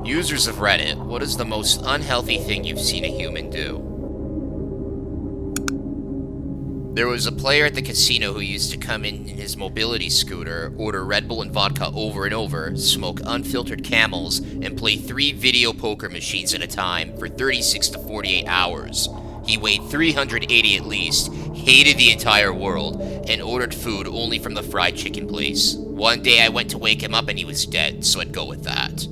Users of Reddit, what is the most unhealthy thing you've seen a human do? There was a player at the casino who used to come in his mobility scooter, order Red Bull and vodka over and over, smoke unfiltered Camels, and play 3 video poker machines at a time for 36 to 48 hours. He weighed 380 at least, hated the entire world, and ordered food only from the fried chicken place. One day I went to wake him up and he was dead, so I'd go with that.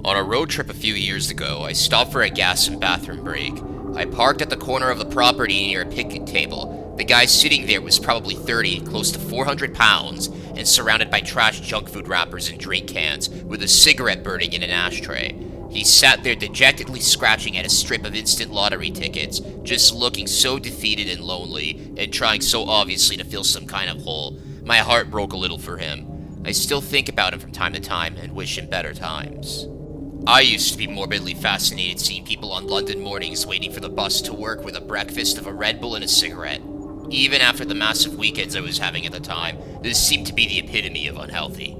On a road trip a few years ago, I stopped for a gas and bathroom break. I parked at the corner of the property near a picnic table. The guy sitting there was probably 30, close to 400 pounds, and surrounded by trash junk food wrappers and drink cans, with a cigarette burning in an ashtray. He sat there dejectedly scratching at a strip of instant lottery tickets, just looking so defeated and lonely, and trying so obviously to fill some kind of hole. My heart broke a little for him. I still think about him from time to time and wish him better times. I used to be morbidly fascinated seeing people on London mornings waiting for the bus to work with a breakfast of a Red Bull and a cigarette. Even after the massive weekends I was having at the time, this seemed to be the epitome of unhealthy.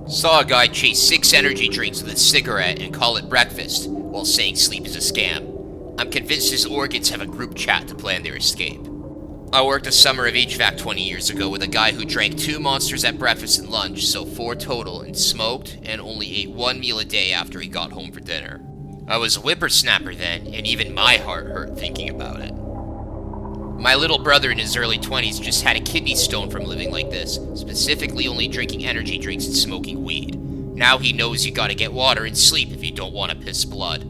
Saw a guy chase 6 energy drinks with a cigarette and call it breakfast, while saying sleep is a scam. I'm convinced his organs have a group chat to plan their escape. I worked a summer of HVAC 20 years ago with a guy who drank 2 Monsters at breakfast and lunch, so 4 total, and smoked, and only ate 1 meal a day after he got home for dinner. I was a whippersnapper then, and even my heart hurt thinking about it. My little brother in his early 20s just had a kidney stone from living like this, specifically only drinking energy drinks and smoking weed. Now he knows you gotta get water and sleep if you don't want to piss blood.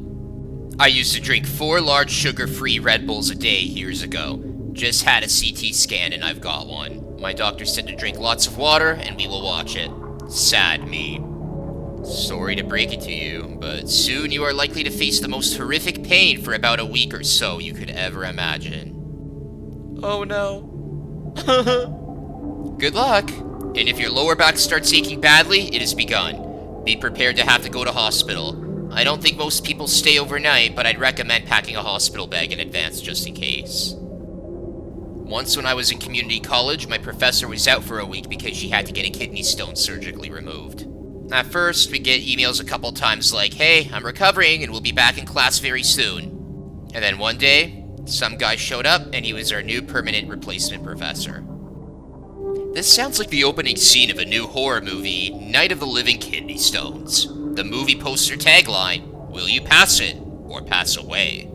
I used to drink 4 large sugar-free Red Bulls a day years ago. Just had a CT scan and I've got one. My doctor said to drink lots of water and we will watch it. Sad me. Sorry to break it to you, but soon you are likely to face the most horrific pain for about a week or so you could ever imagine. Oh no. Good luck. And if your lower back starts aching badly, it has begun. Be prepared to have to go to hospital. I don't think most people stay overnight, but I'd recommend packing a hospital bag in advance just in case. Once when I was in community college, my professor was out for a week because she had to get a kidney stone surgically removed. At first, we get emails a couple times like, hey, I'm recovering and we'll be back in class very soon. And then one day, some guy showed up and he was our new permanent replacement professor. This sounds like the opening scene of a new horror movie, Night of the Living Kidney Stones. The movie poster tagline, will you pass it or pass away?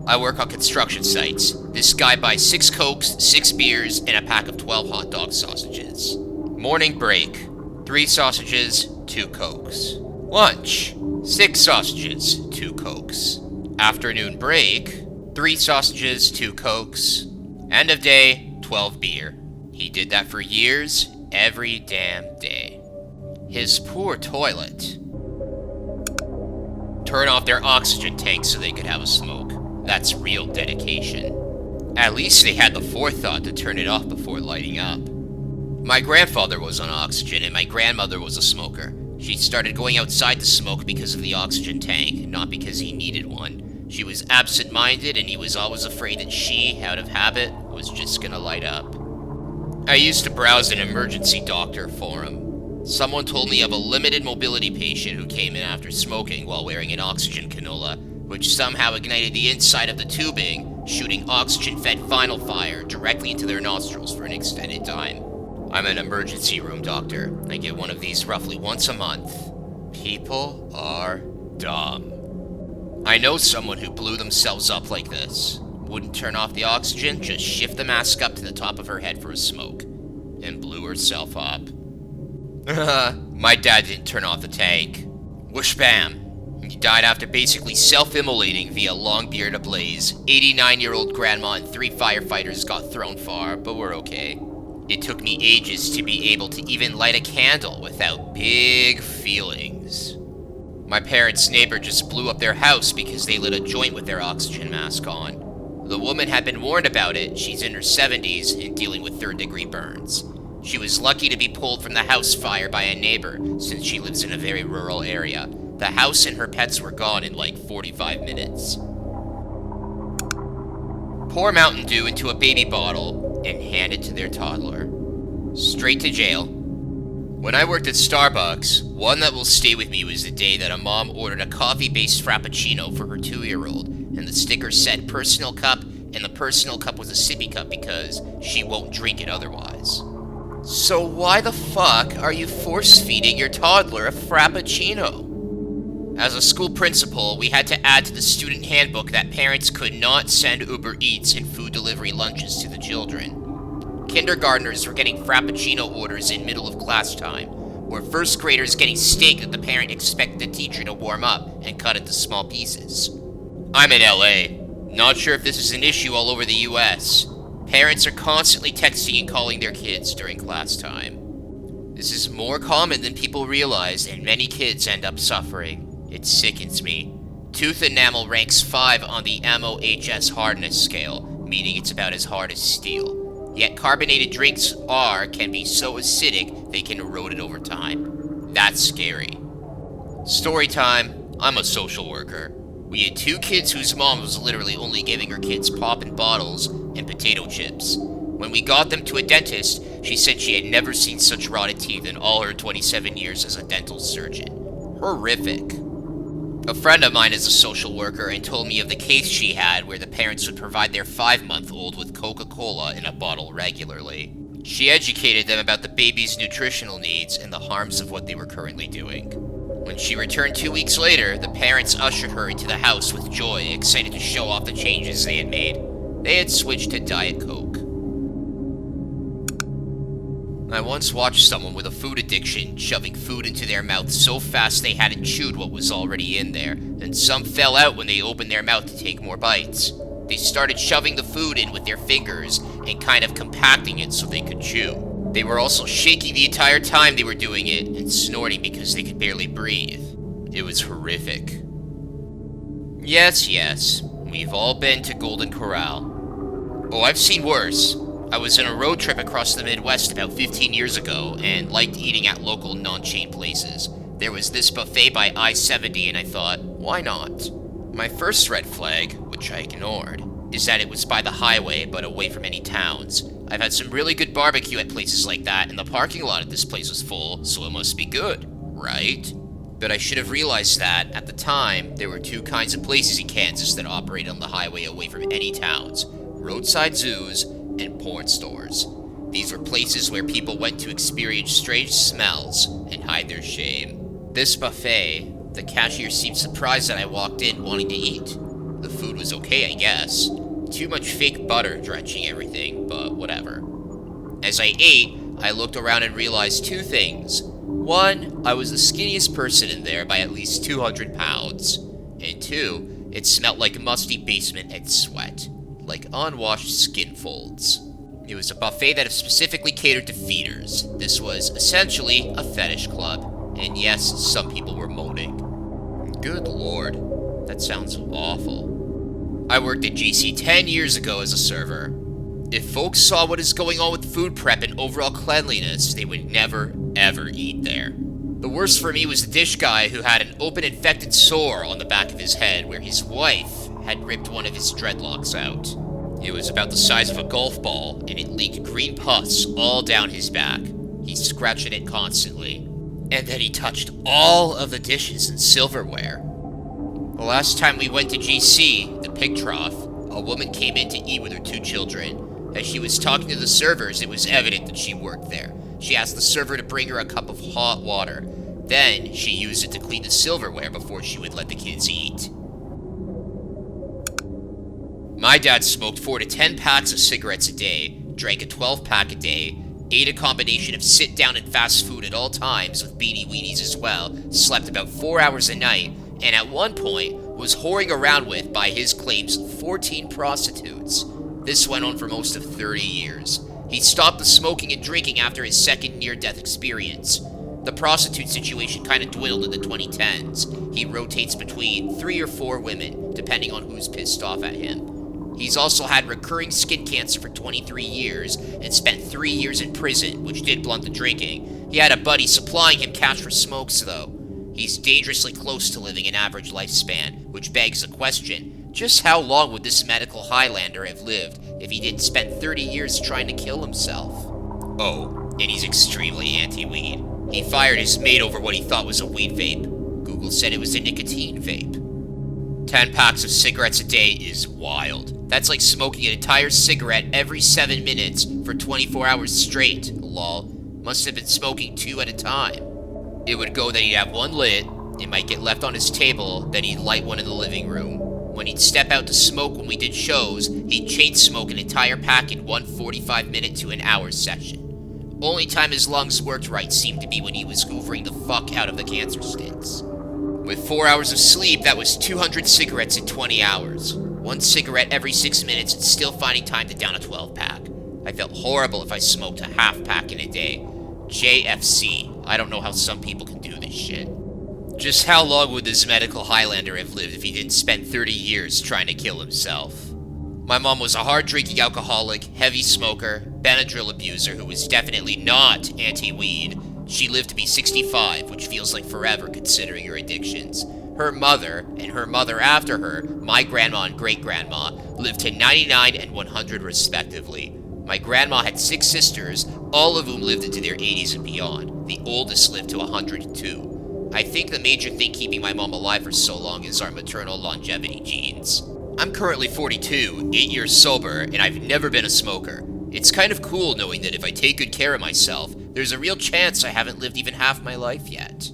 I work on construction sites. This guy buys 6 Cokes, 6 beers, and a pack of 12 hot dog sausages. Morning break, 3 sausages, 2 Cokes. Lunch, 6 sausages, 2 Cokes. Afternoon break, 3 sausages, 2 Cokes. End of day, 12 beer. He did that for years, every damn day. His poor toilet. Turn off their oxygen tank so they could have a smoke. That's real dedication. At least they had the forethought to turn it off before lighting up. My grandfather was on oxygen and my grandmother was a smoker. She started going outside to smoke because of the oxygen tank, not because he needed one. She was absent-minded and he was always afraid that she, out of habit, was just gonna light up. I used to browse an emergency doctor forum. Someone told me of a limited mobility patient who came in after smoking while wearing an oxygen cannula, which somehow ignited the inside of the tubing, shooting oxygen-fed final fire directly into their nostrils for an extended time. I'm an emergency room doctor. I get one of these roughly once a month. People are dumb. I know someone who blew themselves up like this. Wouldn't turn off the oxygen, just shift the mask up to the top of her head for a smoke. And blew herself up. My dad didn't turn off the tank. Whoosh bam. He died after basically self-immolating via Longbeard ablaze. 89-year-old grandma and 3 firefighters got thrown far, but we're okay. It took me ages to be able to even light a candle without big feelings. My parents' neighbor just blew up their house because they lit a joint with their oxygen mask on. The woman had been warned about it. She's in her 70s and dealing with 3rd-degree burns. She was lucky to be pulled from the house fire by a neighbor since she lives in a very rural area. The house and her pets were gone in like 45 minutes. Pour Mountain Dew into a baby bottle and hand it to their toddler. Straight to jail. When I worked at Starbucks, one that will stay with me was the day that a mom ordered a coffee-based frappuccino for her 2-year-old, and the sticker said personal cup, and the personal cup was a sippy cup because she won't drink it otherwise. So why the fuck are you force-feeding your toddler a frappuccino? As a school principal, we had to add to the student handbook that parents could not send Uber Eats and food delivery lunches to the children. Kindergartners were getting frappuccino orders in middle of class time, or first graders getting steak that the parent expected the teacher to warm up and cut into small pieces. I'm in LA. Not sure if this is an issue all over the US. Parents are constantly texting and calling their kids during class time. This is more common than people realize, and many kids end up suffering. It sickens me. Tooth enamel ranks 5 on the MOHS hardness scale, meaning it's about as hard as steel. Yet carbonated drinks can be so acidic they can erode it over time. That's scary. Story time. I'm a social worker. We had 2 kids whose mom was literally only giving her kids pop in bottles and potato chips. When we got them to a dentist, she said she had never seen such rotted teeth in all her 27 years as a dental surgeon. Horrific. A friend of mine is a social worker and told me of the case she had where the parents would provide their 5-month-old with Coca-Cola in a bottle regularly. She educated them about the baby's nutritional needs and the harms of what they were currently doing. When she returned 2 weeks later, the parents ushered her into the house with joy, excited to show off the changes they had made. They had switched to Diet Coke. I once watched someone with a food addiction shoving food into their mouth so fast they hadn't chewed what was already in there, and some fell out when they opened their mouth to take more bites. They started shoving the food in with their fingers and kind of compacting it so they could chew. They were also shaking the entire time they were doing it and snorting because they could barely breathe. It was horrific. Yes, we've all been to Golden Corral. Oh, I've seen worse. I was on a road trip across the Midwest about 15 years ago and liked eating at local non-chain places. There was this buffet by I-70 and I thought, why not? My first red flag, which I ignored, is that it was by the highway but away from any towns. I've had some really good barbecue at places like that and the parking lot at this place was full, so it must be good, right? But I should have realized that, at the time, there were 2 kinds of places in Kansas that operate on the highway away from any towns: roadside zoos and porn stores. These were places where people went to experience strange smells and hide their shame. This buffet, the cashier seemed surprised that I walked in wanting to eat. The food was okay, I guess. Too much fake butter drenching everything, but whatever. As I ate, I looked around and realized 2 things. 1, I was the skinniest person in there by at least 200 pounds. And 2, it smelled like musty basement and sweat. Like unwashed skin folds. It was a buffet that specifically catered to feeders. This was essentially a fetish club, and yes, some people were moaning. Good lord, that sounds awful. I worked at GC 10 years ago as a server. If folks saw what is going on with food prep and overall cleanliness, they would never, ever eat there. The worst for me was the dish guy who had an open infected sore on the back of his head where his wife had ripped one of his dreadlocks out. It was about the size of a golf ball, and it leaked green pus all down his back. He scratched at it constantly. And then he touched all of the dishes and silverware. The last time we went to GC, the pig trough, a woman came in to eat with her 2 children. As she was talking to the servers, it was evident that she worked there. She asked the server to bring her a cup of hot water. Then, she used it to clean the silverware before she would let the kids eat. My dad smoked 4 to 10 packs of cigarettes a day, drank a 12-pack a day, ate a combination of sit-down and fast food at all times with beanie weenies as well, slept about 4 hours a night, and at one point was whoring around with, by his claims, 14 prostitutes. This went on for most of 30 years. He stopped the smoking and drinking after his second near-death experience. The prostitute situation kind of dwindled in the 2010s. He rotates between 3 or 4 women, depending on who's pissed off at him. He's also had recurring skin cancer for 23 years and spent 3 years in prison, which did blunt the drinking. He had a buddy supplying him cash for smokes, though. He's dangerously close to living an average lifespan, which begs the question, just how long would this medical Highlander have lived if he didn't spend 30 years trying to kill himself? Oh, and he's extremely anti-weed. He fired his mate over what he thought was a weed vape. Google said it was a nicotine vape. 10 packs of cigarettes a day is wild. That's like smoking an entire cigarette every 7 minutes for 24 hours straight, lol. Must have been smoking 2 at a time. It would go that he'd have one lit, it might get left on his table, then he'd light one in the living room. When he'd step out to smoke when we did shows, he'd chain smoke an entire pack in one 45-minute to an hour session. Only time his lungs worked right seemed to be when he was hoovering the fuck out of the cancer stints. With 4 hours of sleep, that was 200 cigarettes in 20 hours. One cigarette every 6 minutes and still finding time to down a 12-pack. I felt horrible if I smoked a half-pack in a day. JFC. I don't know how some people can do this shit. Just how long would this medical Highlander have lived if he didn't spend 30 years trying to kill himself? My mom was a hard-drinking alcoholic, heavy smoker, Benadryl abuser who was definitely not anti-weed. She lived to be 65, which feels like forever considering her addictions. Her mother, and her mother after her, my grandma and great-grandma, lived to 99 and 100 respectively. My grandma had 6 sisters, all of whom lived into their 80s and beyond. The oldest lived to 102. I think the major thing keeping my mom alive for so long is our maternal longevity genes. I'm currently 42, 8 years sober, and I've never been a smoker. It's kind of cool knowing that if I take good care of myself, there's a real chance I haven't lived even half my life yet.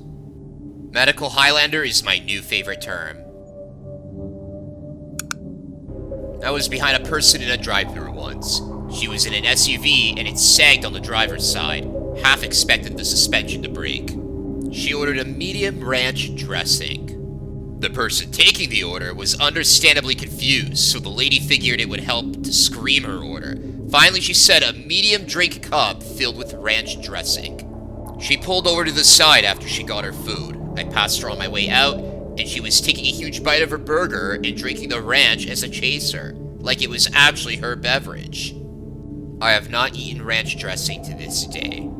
Medical Highlander is my new favorite term. I was behind a person in a drive-thru once. She was in an SUV and it sagged on the driver's side. Half expected the suspension to break. She ordered a medium ranch dressing. The person taking the order was understandably confused, so the lady figured it would help to scream her order. Finally, she said a medium drink cup filled with ranch dressing. She pulled over to the side after she got her food. I passed her on my way out, and she was taking a huge bite of her burger and drinking the ranch as a chaser, like it was actually her beverage. I have not eaten ranch dressing to this day.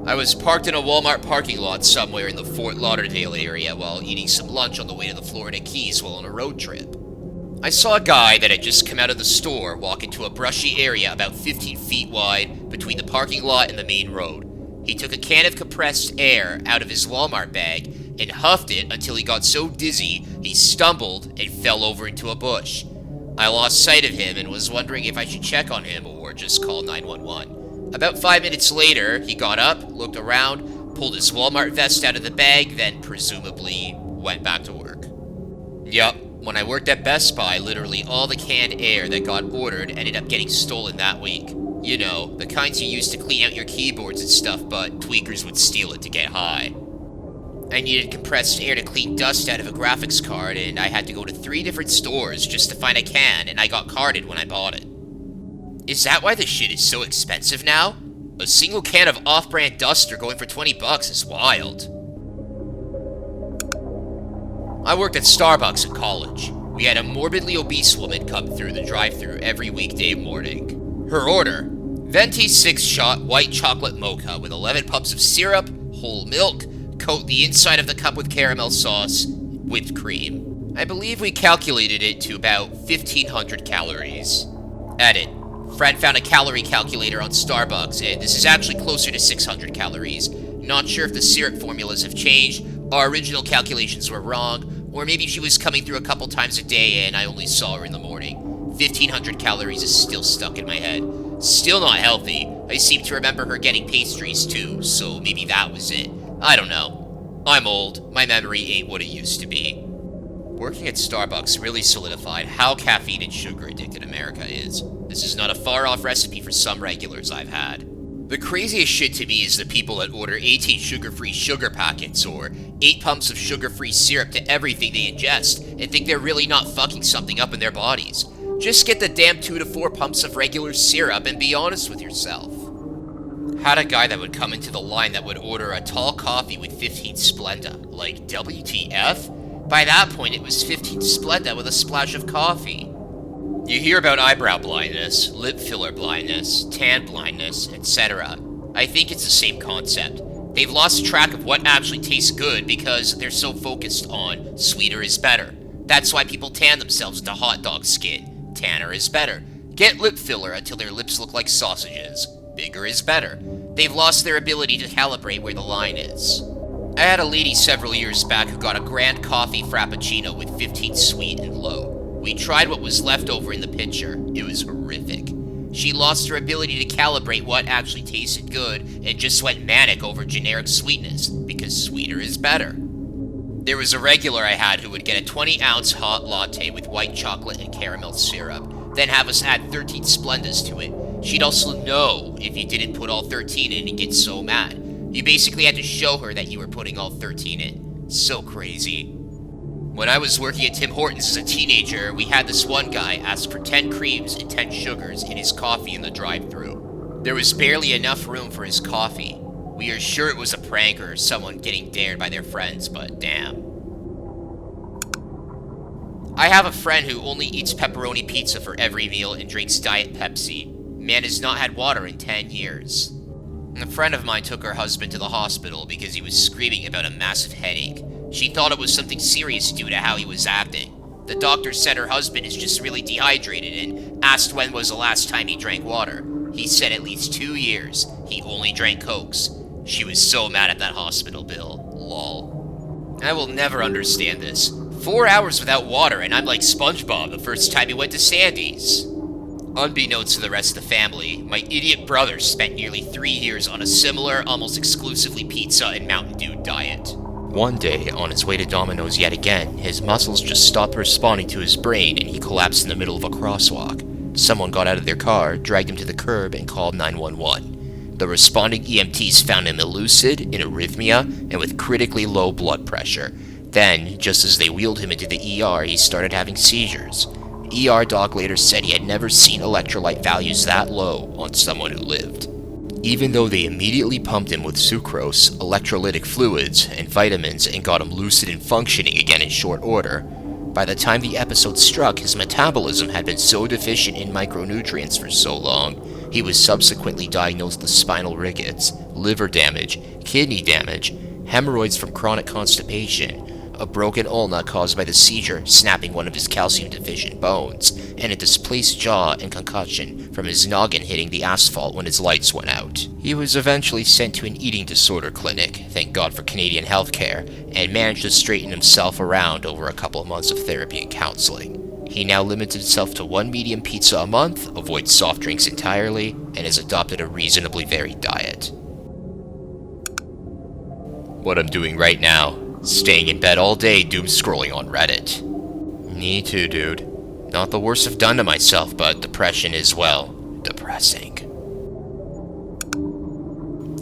I was parked in a Walmart parking lot somewhere in the Fort Lauderdale area while eating some lunch on the way to the Florida Keys while on a road trip. I saw a guy that had just come out of the store walk into a brushy area about 15 feet wide between the parking lot and the main road. He took a can of compressed air out of his Walmart bag and huffed it until he got so dizzy he stumbled and fell over into a bush. I lost sight of him and was wondering if I should check on him or just call 911. About 5 minutes later, he got up, looked around, pulled his Walmart vest out of the bag, then presumably went back to work. Yup, when I worked at Best Buy, literally all the canned air that got ordered ended up getting stolen that week. You know, the kinds you use to clean out your keyboards and stuff, but tweakers would steal it to get high. I needed compressed air to clean dust out of a graphics card, and I had to go to 3 different stores just to find a can, and I got carded when I bought it. Is that why the shit is so expensive now? A single can of off-brand duster going for $20 is wild. I worked at Starbucks in college. We had a morbidly obese woman come through the drive-thru every weekday morning. Her order: venti 6-shot white chocolate mocha with 11 pumps of syrup, whole milk, coat the inside of the cup with caramel sauce, whipped cream. I believe we calculated it to about 1,500 calories. Edit. Friend found a calorie calculator on Starbucks, and this is actually closer to 600 calories. Not sure if the syrup formulas have changed, our original calculations were wrong, or maybe she was coming through a couple times a day and I only saw her in the morning. 1,500 calories is still stuck in my head. Still not healthy. I seem to remember her getting pastries too, so maybe that was it. I don't know. I'm old. My memory ain't what it used to be. Working at Starbucks really solidified how caffeine and sugar addicted America is. This is not a far-off recipe for some regulars I've had. The craziest shit to me is the people that order 18 sugar-free sugar packets or 8 pumps of sugar-free syrup to everything they ingest and think they're really not fucking something up in their bodies. Just get the damn 2 to 4 pumps of regular syrup and be honest with yourself. Had a guy that would come into the line that would order a tall coffee with 15 Splenda. Like, WTF? By that point, it was 15 Splenda with a splash of coffee. You hear about eyebrow blindness, lip filler blindness, tan blindness, etc. I think it's the same concept. They've lost track of what actually tastes good because they're so focused on sweeter is better. That's why people tan themselves into hot dog skin. Tanner is better. Get lip filler until their lips look like sausages. Bigger is better. They've lost their ability to calibrate where the line is. I had a lady several years back who got a grand coffee frappuccino with 15 sweet and low. We tried what was left over in the pitcher. It was horrific. She lost her ability to calibrate what actually tasted good and just went manic over generic sweetness, because sweeter is better. There was a regular I had who would get a 20-ounce hot latte with white chocolate and caramel syrup, then have us add 13 Splendas to it. She'd also know if you didn't put all 13 in and get so mad. You basically had to show her that you were putting all 13 in. So crazy. When I was working at Tim Hortons as a teenager, we had this one guy ask for 10 creams and 10 sugars in his coffee in the drive-thru. There was barely enough room for his coffee. We are sure it was a prank or someone getting dared by their friends, but damn. I have a friend who only eats pepperoni pizza for every meal and drinks Diet Pepsi. Man has not had water in 10 years. A friend of mine took her husband to the hospital because he was screaming about a massive headache. She thought it was something serious due to how he was acting. The doctor said her husband is just really dehydrated and asked when was the last time he drank water. He said at least 2 years. He only drank Cokes. She was so mad at that hospital bill. Lol. I will never understand this. 4 hours without water and I'm like SpongeBob the first time he went to Sandy's. Unbeknownst to the rest of the family, my idiot brother spent nearly 3 years on a similar, almost exclusively pizza and Mountain Dew diet. One day, on his way to Domino's yet again, his muscles just stopped responding to his brain and he collapsed in the middle of a crosswalk. Someone got out of their car, dragged him to the curb, and called 911. The responding EMTs found him lucid, in arrhythmia, and with critically low blood pressure. Then, just as they wheeled him into the ER, he started having seizures. The ER doc later said he had never seen electrolyte values that low on someone who lived. Even though they immediately pumped him with sucrose, electrolytic fluids, and vitamins and got him lucid and functioning again in short order, by the time the episode struck, his metabolism had been so deficient in micronutrients for so long, he was subsequently diagnosed with spinal rickets, liver damage, kidney damage, hemorrhoids from chronic constipation, a broken ulna caused by the seizure snapping one of his calcium-deficient bones, and a displaced jaw and concussion from his noggin hitting the asphalt when his lights went out. He was eventually sent to an eating disorder clinic, thank God for Canadian healthcare, and managed to straighten himself around over a couple of months of therapy and counseling. He now limits himself to 1 medium pizza a month, avoids soft drinks entirely, and has adopted a reasonably varied diet. What I'm doing right now, staying in bed all day doom scrolling on Reddit. Me too, dude. Not the worst I've done to myself, but depression is, well, depressing.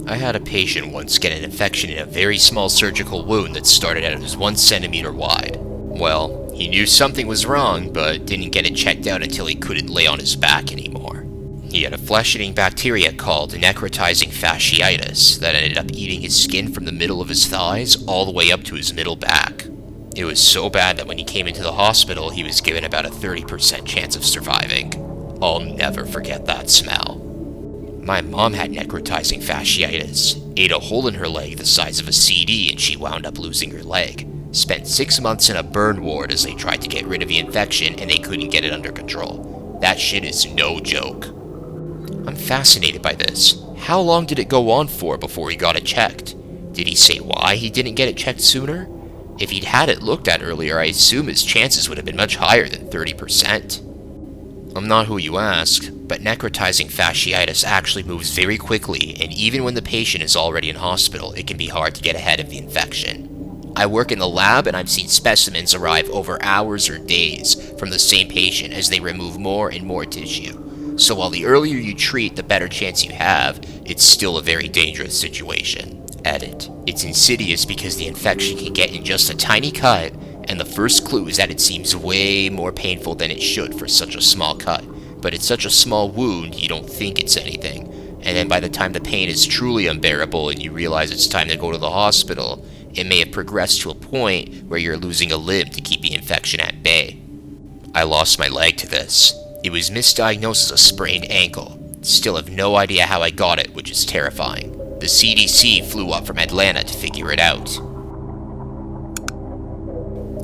I had a patient once get an infection in a very small surgical wound that started out as 1 centimeter wide. Well, he knew something was wrong, but didn't get it checked out until he couldn't lay on his back anymore. He had a flesh-eating bacteria called necrotizing fasciitis that ended up eating his skin from the middle of his thighs all the way up to his middle back. It was so bad that when he came into the hospital, he was given about a 30% chance of surviving. I'll never forget that smell. My mom had necrotizing fasciitis, ate a hole in her leg the size of a CD and she wound up losing her leg. Spent 6 months in a burn ward as they tried to get rid of the infection and they couldn't get it under control. That shit is no joke. I'm fascinated by this. How long did it go on for before he got it checked? Did he say why he didn't get it checked sooner? If he'd had it looked at earlier, I assume his chances would have been much higher than 30%. I'm not who you ask, but necrotizing fasciitis actually moves very quickly, and even when the patient is already in hospital, it can be hard to get ahead of the infection. I work in the lab and I've seen specimens arrive over hours or days from the same patient as they remove more and more tissue. So while the earlier you treat, the better chance you have, it's still a very dangerous situation. Edit. It's insidious because the infection can get in just a tiny cut, and the first clue is that it seems way more painful than it should for such a small cut. But it's such a small wound, you don't think it's anything. And then by the time the pain is truly unbearable and you realize it's time to go to the hospital, it may have progressed to a point where you're losing a limb to keep the infection at bay. I lost my leg to this. It was misdiagnosed as a sprained ankle. Still have no idea how I got it, which is terrifying. The CDC flew up from Atlanta to figure it out.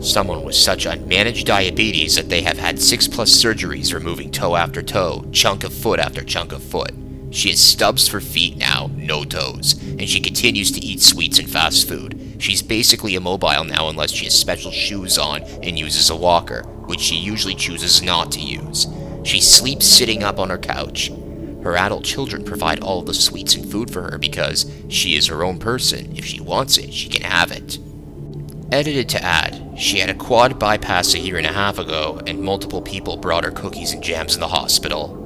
Someone with such unmanaged diabetes that they have had 6+ surgeries removing toe after toe, chunk of foot after chunk of foot. She has stubs for feet now, no toes, and she continues to eat sweets and fast food. She's basically immobile now unless she has special shoes on and uses a walker, which she usually chooses not to use. She sleeps sitting up on her couch. Her adult children provide all the sweets and food for her because she is her own person. If she wants it, she can have it. Edited to add, she had a quad bypass a year and a half ago, and multiple people brought her cookies and jams in the hospital.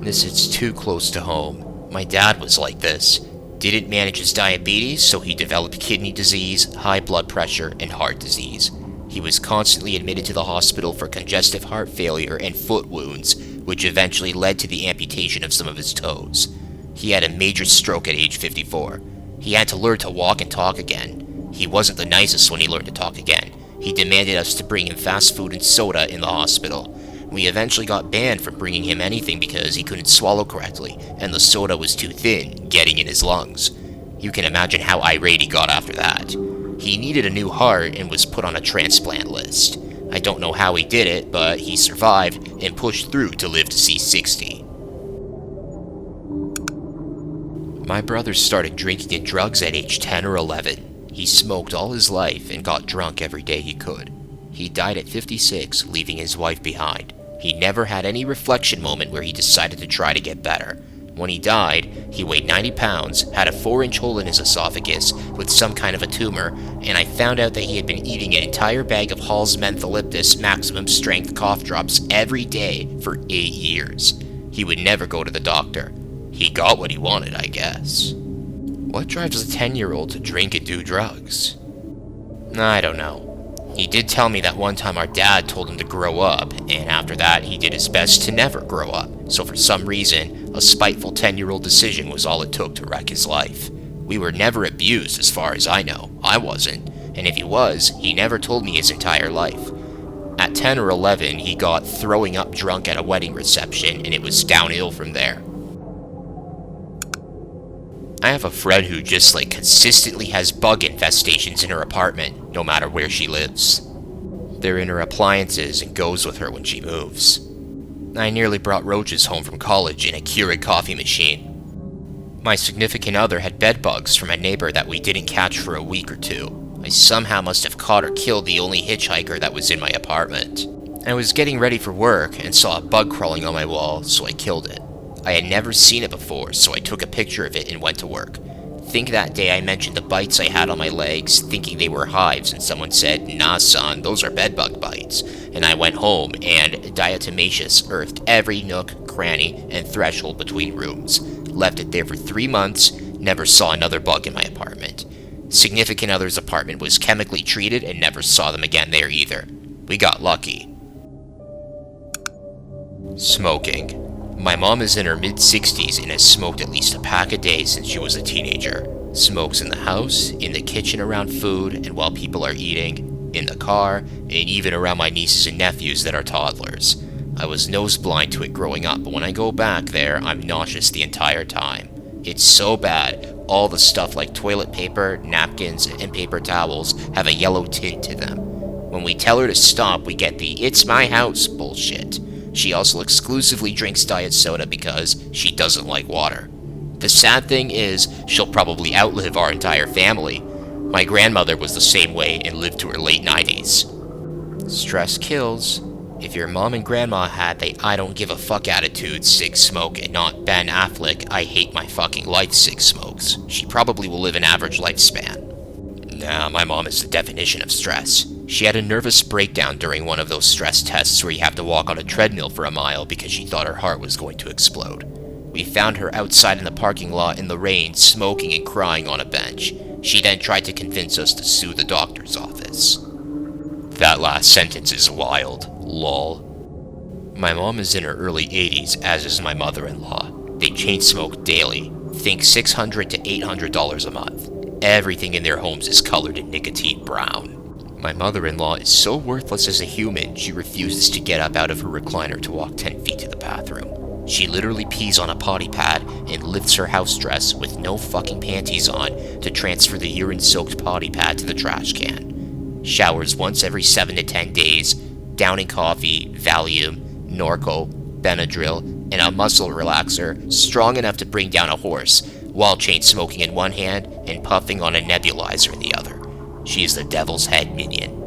This hits too close to home. My dad was like this. Didn't manage his diabetes, so he developed kidney disease, high blood pressure, and heart disease. He was constantly admitted to the hospital for congestive heart failure and foot wounds, which eventually led to the amputation of some of his toes. He had a major stroke at age 54. He had to learn to walk and talk again. He wasn't the nicest when he learned to talk again. He demanded us to bring him fast food and soda in the hospital. We eventually got banned from bringing him anything because he couldn't swallow correctly, and the soda was too thin, getting in his lungs. You can imagine how irate he got after that. He needed a new heart and was put on a transplant list. I don't know how he did it, but he survived and pushed through to live to see 60. My brother started drinking and drugs at age 10 or 11. He smoked all his life and got drunk every day he could. He died at 56, leaving his wife behind. He never had any reflection moment where he decided to try to get better. When he died, he weighed 90 pounds, had a 4-inch hole in his esophagus with some kind of a tumor, and I found out that he had been eating an entire bag of Hall's Mentholyptus maximum strength cough drops every day for 8 years. He would never go to the doctor. He got what he wanted, I guess. What drives a 10-year-old to drink and do drugs? I don't know. He did tell me that one time our dad told him to grow up, and after that he did his best to never grow up, so for some reason, a spiteful 10-year-old decision was all it took to wreck his life. We were never abused as far as I know. I wasn't, and if he was, he never told me his entire life. At 10 or 11, he got throwing up drunk at a wedding reception, and it was downhill from there. I have a friend who just consistently has bug infestations in her apartment, no matter where she lives. They're in her appliances and goes with her when she moves. I nearly brought roaches home from college in a Keurig coffee machine. My significant other had bed bugs from a neighbor that we didn't catch for a week or two. I somehow must have caught or killed the only hitchhiker that was in my apartment. I was getting ready for work and saw a bug crawling on my wall, so I killed it. I had never seen it before, so I took a picture of it and went to work. Think that day I mentioned the bites I had on my legs, thinking they were hives, and someone said, "Nah son, those are bedbug bites." And I went home, and diatomaceous earthed every nook, cranny, and threshold between rooms. Left it there for 3 months, never saw another bug in my apartment. Significant other's apartment was chemically treated and never saw them again there either. We got lucky. Smoking. My mom is in her mid-60s and has smoked at least a pack a day since she was a teenager. Smokes in the house, in the kitchen around food, and while people are eating, in the car, and even around my nieces and nephews that are toddlers. I was nose blind to it growing up, but when I go back there, I'm nauseous the entire time. It's so bad, all the stuff like toilet paper, napkins, and paper towels have a yellow tint to them. When we tell her to stop, we get the "it's my house" bullshit. She also exclusively drinks diet soda because she doesn't like water. The sad thing is, she'll probably outlive our entire family. My grandmother was the same way and lived to her late 90s. Stress kills. If your mom and grandma had the "I don't give a fuck" attitude, Sig Smoke, and not Ben Affleck, "I hate my fucking life" Sig Smokes, she probably will live an average lifespan. Nah, my mom is the definition of stress. She had a nervous breakdown during one of those stress tests where you have to walk on a treadmill for a mile because she thought her heart was going to explode. We found her outside in the parking lot in the rain, smoking and crying on a bench. She then tried to convince us to sue the doctor's office. That last sentence is wild. Lol. My mom is in her early 80s, as is my mother-in-law. They chain smoke daily. Think $600 to $800 a month. Everything in their homes is colored in nicotine brown. My mother-in-law is so worthless as a human, she refuses to get up out of her recliner to walk 10 feet to the bathroom. She literally pees on a potty pad and lifts her house dress with no fucking panties on to transfer the urine-soaked potty pad to the trash can. Showers once every 7 to 10 days, downing coffee, Valium, Norco, Benadryl, and a muscle relaxer strong enough to bring down a horse, while chain smoking in one hand and puffing on a nebulizer in the other. She is the devil's head minion.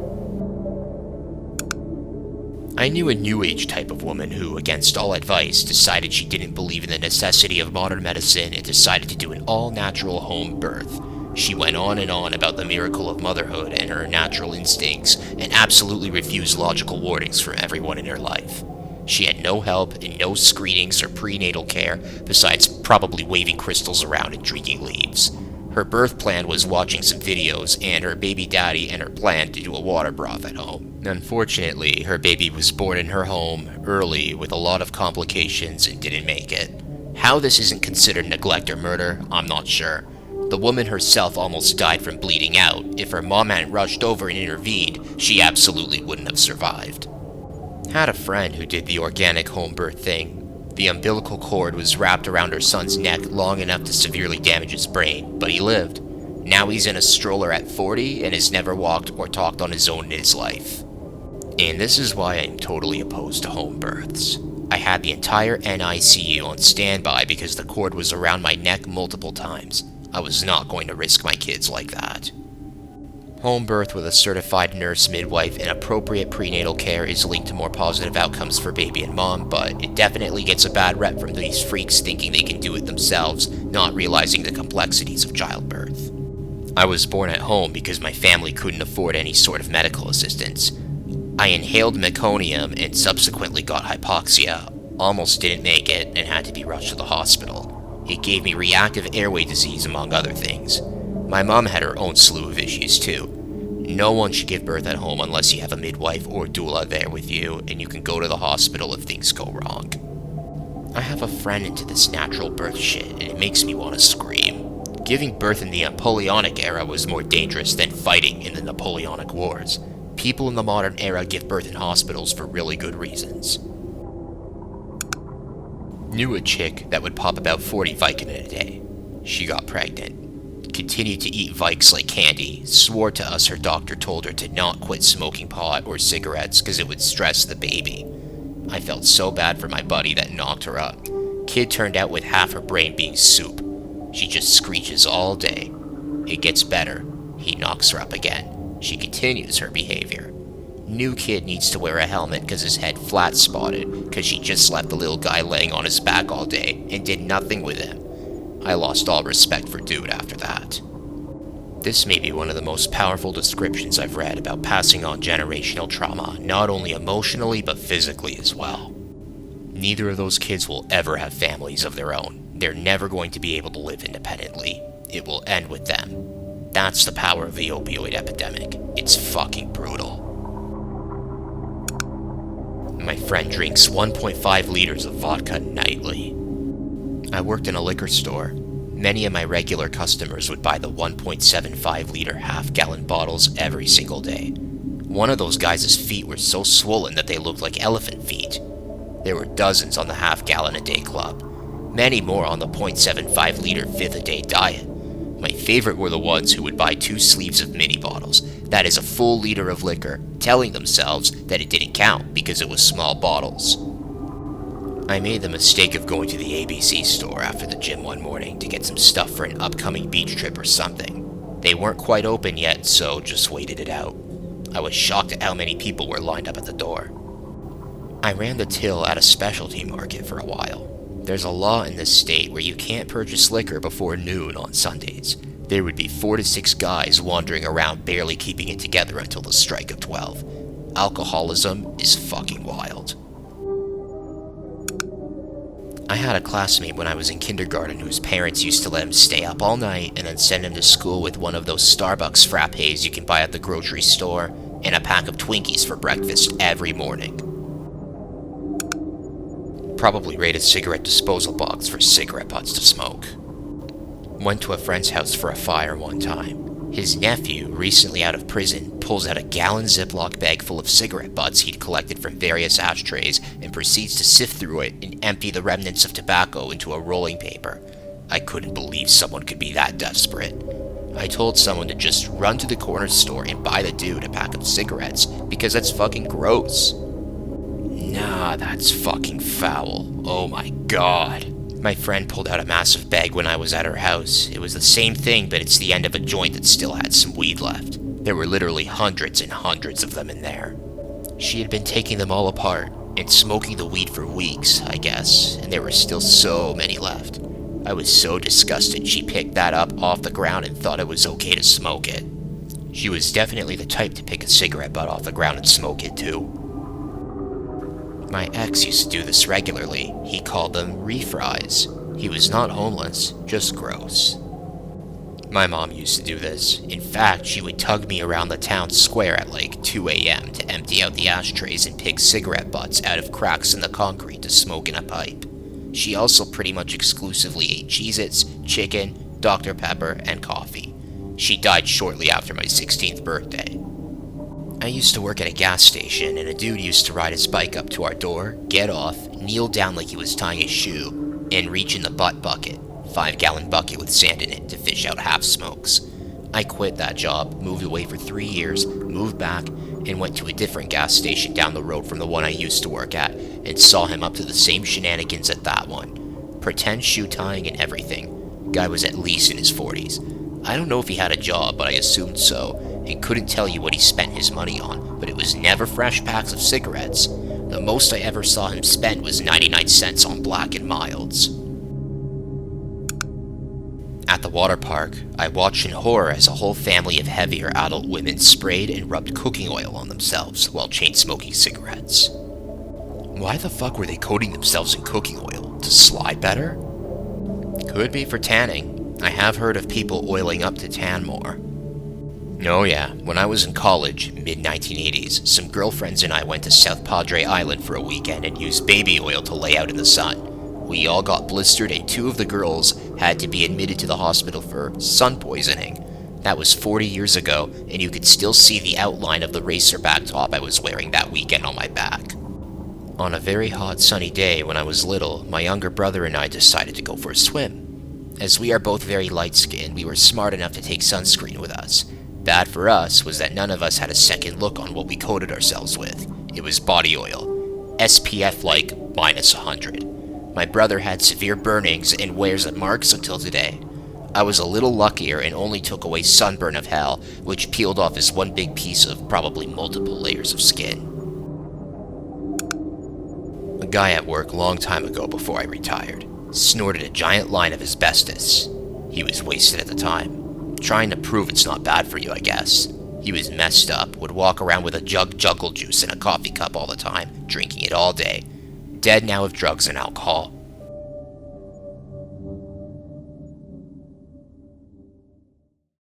I knew a new age type of woman who, against all advice, decided she didn't believe in the necessity of modern medicine and decided to do an all-natural home birth. She went on and on about the miracle of motherhood and her natural instincts, and absolutely refused logical warnings from everyone in her life. She had no help and no screenings or prenatal care, besides probably waving crystals around and drinking leaves. Her birth plan was watching some videos, and her baby daddy and her plan to do a water broth at home. Unfortunately, her baby was born in her home early with a lot of complications and didn't make it. How this isn't considered neglect or murder, I'm not sure. The woman herself almost died from bleeding out. If her mom hadn't rushed over and intervened, she absolutely wouldn't have survived. Had a friend who did the organic home birth thing. The umbilical cord was wrapped around her son's neck long enough to severely damage his brain, but he lived. Now he's in a stroller at 40 and has never walked or talked on his own in his life. And this is why I'm totally opposed to home births. I had the entire NICU on standby because the cord was around my neck multiple times. I was not going to risk my kids like that. Home birth with a certified nurse, midwife, and appropriate prenatal care is linked to more positive outcomes for baby and mom, but it definitely gets a bad rep from these freaks thinking they can do it themselves, not realizing the complexities of childbirth. I was born at home because my family couldn't afford any sort of medical assistance. I inhaled meconium and subsequently got hypoxia, almost didn't make it, and had to be rushed to the hospital. It gave me reactive airway disease, among other things. My mom had her own slew of issues too. No one should give birth at home unless you have a midwife or doula there with you, and you can go to the hospital if things go wrong. I have a friend into this natural birth shit, and it makes me want to scream. Giving birth in the Napoleonic era was more dangerous than fighting in the Napoleonic Wars. People in the modern era give birth in hospitals for really good reasons. Knew a chick that would pop about 40 Vicodin in a day. She got pregnant. Continued to eat Vikes like candy, swore to us her doctor told her to not quit smoking pot or cigarettes because it would stress the baby. I felt so bad for my buddy that knocked her up. Kid turned out with half her brain being soup. She just screeches all day. It gets better. He knocks her up again. She continues her behavior. New kid needs to wear a helmet because his head flat spotted because she just left the little guy laying on his back all day and did nothing with him. I lost all respect for dude after that. This may be one of the most powerful descriptions I've read about passing on generational trauma, not only emotionally but physically as well. Neither of those kids will ever have families of their own. They're never going to be able to live independently. It will end with them. That's the power of the opioid epidemic. It's fucking brutal. My friend drinks 1.5 liters of vodka nightly. I worked in a liquor store. Many of my regular customers would buy the 1.75 liter half-gallon bottles every single day. One of those guys' feet were so swollen that they looked like elephant feet. There were dozens on the half-gallon-a-day club. Many more on the 0.75 liter fifth-a-day diet. My favorite were the ones who would buy 2 sleeves of mini bottles, that is a full liter of liquor, telling themselves that it didn't count because it was small bottles. I made the mistake of going to the ABC store after the gym one morning to get some stuff for an upcoming beach trip or something. They weren't quite open yet, so just waited it out. I was shocked at how many people were lined up at the door. I ran the till at a specialty market for a while. There's a law in this state where you can't purchase liquor before noon on Sundays. There would be 4 to 6 guys wandering around barely keeping it together until the strike of 12. Alcoholism is fucking wild. I had a classmate when I was in kindergarten whose parents used to let him stay up all night and then send him to school with one of those Starbucks frappes you can buy at the grocery store and a pack of Twinkies for breakfast every morning. Probably raided cigarette disposal box for cigarette butts to smoke. Went to a friend's house for a fire one time. His nephew, recently out of prison, pulls out a gallon Ziploc bag full of cigarette butts he'd collected from various ashtrays and proceeds to sift through it and empty the remnants of tobacco into a rolling paper. I couldn't believe someone could be that desperate. I told someone to just run to the corner store and buy the dude a pack of cigarettes because that's fucking gross. Nah, that's fucking foul. Oh my god. My friend pulled out a massive bag when I was at her house. It was the same thing, but it's the end of a joint that still had some weed left. There were literally hundreds and hundreds of them in there. She had been taking them all apart and smoking the weed for weeks, I guess, and there were still so many left. I was so disgusted she picked that up off the ground and thought it was okay to smoke it. She was definitely the type to pick a cigarette butt off the ground and smoke it too. My ex used to do this regularly. He called them refries. He was not homeless, just gross. My mom used to do this. In fact, she would tug me around the town square at like 2 a.m. to empty out the ashtrays and pick cigarette butts out of cracks in the concrete to smoke in a pipe. She also pretty much exclusively ate Cheez-Its, chicken, Dr. Pepper, and coffee. She died shortly after my 16th birthday. I used to work at a gas station, and a dude used to ride his bike up to our door, get off, kneel down like he was tying his shoe, and reach in the butt bucket, 5-gallon bucket with sand in it, to fish out half smokes. I quit that job, moved away for 3 years, moved back, and went to a different gas station down the road from the one I used to work at, and saw him up to the same shenanigans at that one. Pretend shoe tying and everything. Guy was at least in his 40s. I don't know if he had a job, but I assumed so, and couldn't tell you what he spent his money on, but it was never fresh packs of cigarettes. The most I ever saw him spend was 99 cents on Black and Milds. At the water park, I watched in horror as a whole family of heavier adult women sprayed and rubbed cooking oil on themselves while chain-smoking cigarettes. Why the fuck were they coating themselves in cooking oil? To slide better? Could be for tanning. I have heard of people oiling up to tan more. Oh yeah, when I was in college, mid-1980s, some girlfriends and I went to South Padre Island for a weekend and used baby oil to lay out in the sun. We all got blistered and 2 of the girls had to be admitted to the hospital for sun poisoning. That was 40 years ago, and you could still see the outline of the racerback top I was wearing that weekend on my back. On a very hot sunny day when I was little, my younger brother and I decided to go for a swim. As we are both very light-skinned, we were smart enough to take sunscreen with us. Bad for us was that none of us had a second look on what we coated ourselves with. It was body oil. SPF like -100. My brother had severe burnings and wears marks until today. I was a little luckier and only took away sunburn of hell, which peeled off as one big piece of probably multiple layers of skin. A guy at work long time ago before I retired snorted a giant line of asbestos. He was wasted at the time. Trying to prove it's not bad for you, I guess. He was messed up, would walk around with a jungle juice in a coffee cup all the time, drinking it all day. Dead now of drugs and alcohol.